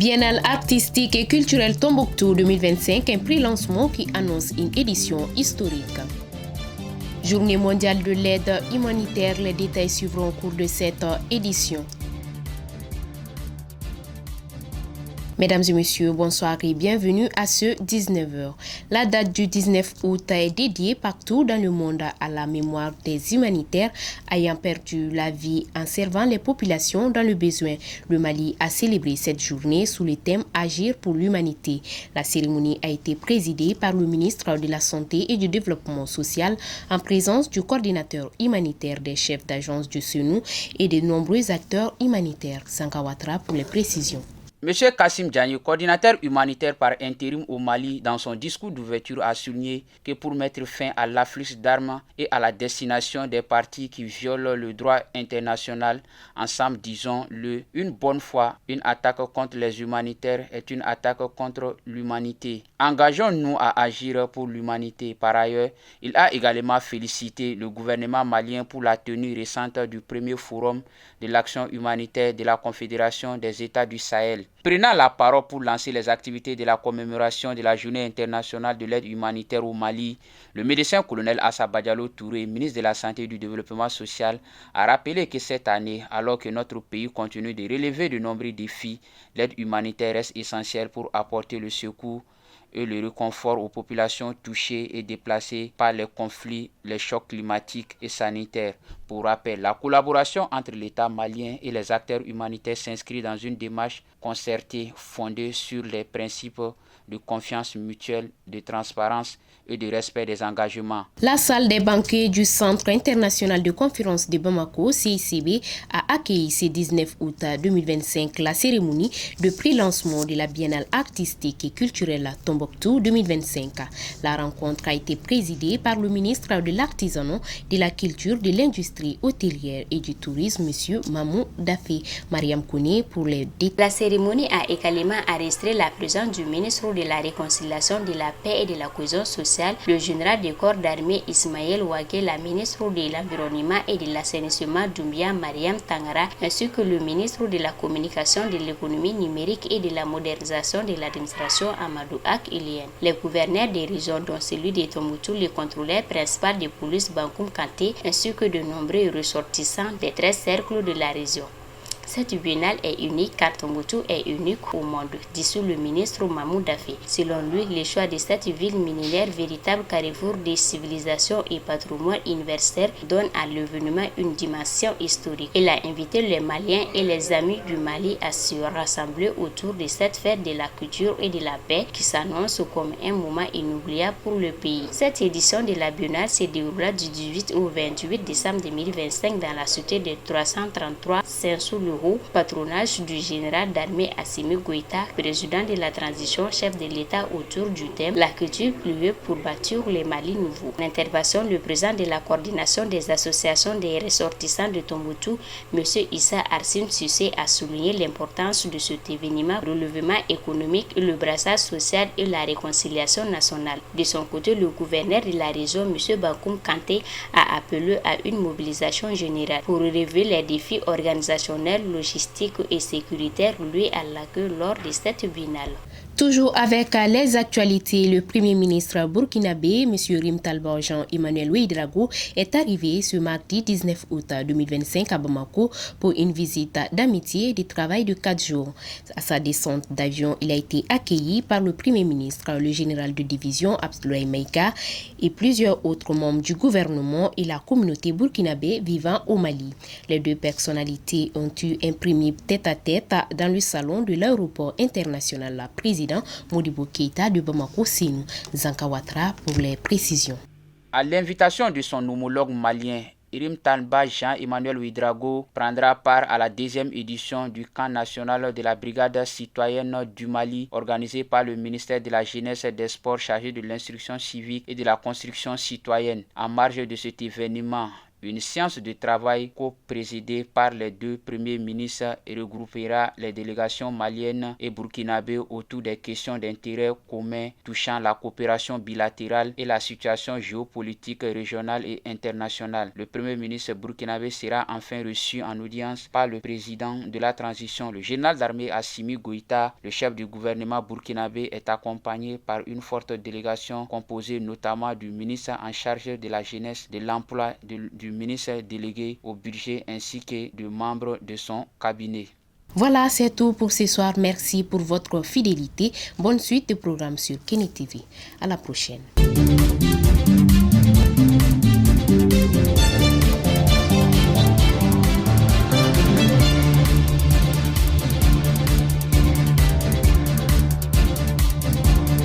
Biennale artistique et culturelle Tombouctou 2025, un prix lancement qui annonce une édition historique. Journée mondiale de l'aide humanitaire, les détails suivront au cours de cette édition. Mesdames et messieurs, bonsoir et bienvenue à ce 19h. La date du 19 août est dédiée partout dans le monde à la mémoire des humanitaires ayant perdu la vie en servant les populations dans le besoin. Le Mali a célébré cette journée sous le thème Agir pour l'humanité. La cérémonie a été présidée par le ministre de la Santé et du Développement social en présence du coordinateur humanitaire des chefs d'agence du SENU et de nombreux acteurs humanitaires. Sankawatra pour les précisions. Monsieur Kassim Diagne, coordinateur humanitaire par intérim au Mali, dans son discours d'ouverture a souligné que pour mettre fin à l'afflux d'armes et à la destination des partis qui violent le droit international, ensemble disons-le, une bonne fois, une attaque contre les humanitaires est une attaque contre l'humanité. Engageons-nous à agir pour l'humanité. Par ailleurs, il a également félicité le gouvernement malien pour la tenue récente du premier forum de l'action humanitaire de la Confédération des États du Sahel. Prenant la parole pour lancer les activités de la commémoration de la Journée internationale de l'aide humanitaire au Mali, le médecin-colonel Assa Badialo Touré, ministre de la Santé et du Développement social, a rappelé que cette année, alors que notre pays continue de relever de nombreux défis, l'aide humanitaire reste essentielle pour apporter le secours et le réconfort aux populations touchées et déplacées par les conflits, les chocs climatiques et sanitaires. Pour rappel, la collaboration entre l'État malien et les acteurs humanitaires s'inscrit dans une démarche concertée fondée sur les principes de confiance mutuelle, de transparence et de respect des engagements. La salle des banquets du Centre international de conférence de Bamako, CICB, a accueilli ce 19 août 2025 la cérémonie de prix lancement de la Biennale artistique et culturelle Tombouctou 2025. La rencontre a été présidée par le ministre de l'Artisanat, de la Culture, de l'Industrie hôtelière et du Tourisme, M. Mamou Dafé. Mariam Kouné pour les détails. La cérémonie a également enregistré la présence du ministre de la Réconciliation, de la Paix et de la Cohésion sociale, le général des corps d'armée Ismaël Ouaké, la ministre de l'Environnement et de l'Assainissement Doumbia Mariam Tangara, ainsi que le ministre de la Communication, de l'Économie numérique et de la modernisation de l'administration Amadou Ak Ilien. Les gouverneurs des régions, dont celui de Tombouctou, le contrôleur principal de police Bankoum Kanté, ainsi que de nombreux ressortissants des 13 cercles de la région. Cette biennale est unique car Tombouctou est unique au monde, dit le ministre Mamou Dafé. Selon lui, le choix de cette ville minière, véritable carrefour des civilisations et patrimoine universel, donne à l'événement une dimension historique. Il a invité les Maliens et les amis du Mali à se rassembler autour de cette fête de la culture et de la paix qui s'annonce comme un moment inoubliable pour le pays. Cette édition de la biennale se déroulera du 18 au 28 décembre 2025 dans la cité de 333 Saint-Soulou, patronage du général d'armée Assimi Goïta, président de la transition, chef de l'État, autour du thème La culture plurielle pour bâtir le Mali nouveau. L'intervention du président de la coordination des associations des ressortissants de Tombouctou, M. Issa Arsim Sissé, a souligné l'importance de cet événement, le relèvement économique, le brassage social et la réconciliation nationale. De son côté, le gouverneur de la région, M. Bankoum Kanté, a appelé à une mobilisation générale pour relever les défis organisationnels, logistique et sécuritaire liés à l'accueil lors de cette biennale. Toujours avec les actualités, le Premier ministre burkinabé, M. Rim Talba Jean-Emmanuel Ouédraogo, est arrivé ce mardi 19 août 2025 à Bamako pour une visite d'amitié et de travail de 4 jours. À sa descente d'avion, il a été accueilli par le Premier ministre, le général de division Abdoulaye Maïga et plusieurs autres membres du gouvernement et la communauté burkinabé vivant au Mali. Les deux personnalités ont eu un premier tête-à-tête dans le salon de l'aéroport international. La présidente Modibo Keïta de Bamako Sinou, Zankawatra pour les précisions. À l'invitation de son homologue malien, Rim Talba Jean-Emmanuel Ouédraogo prendra part à la deuxième édition du camp national de la brigade citoyenne du Mali organisé par le ministère de la Jeunesse et des Sports chargé de l'instruction civique et de la construction citoyenne. En marge de cet événement, Une séance de travail co-présidée par les deux premiers ministres regroupera les délégations maliennes et burkinabé autour des questions d'intérêt commun touchant la coopération bilatérale et la situation géopolitique régionale et internationale. Le premier ministre burkinabé sera enfin reçu en audience par le président de la transition, le général d'armée Assimi Goïta. Le chef du gouvernement burkinabé est accompagné par une forte délégation composée notamment du ministre en charge de la jeunesse, de l'emploi, du ministre délégué au budget ainsi que de membres de son cabinet. Voilà, c'est tout pour ce soir. Merci pour votre fidélité. Bonne suite de programmes sur Kenny TV. À la prochaine.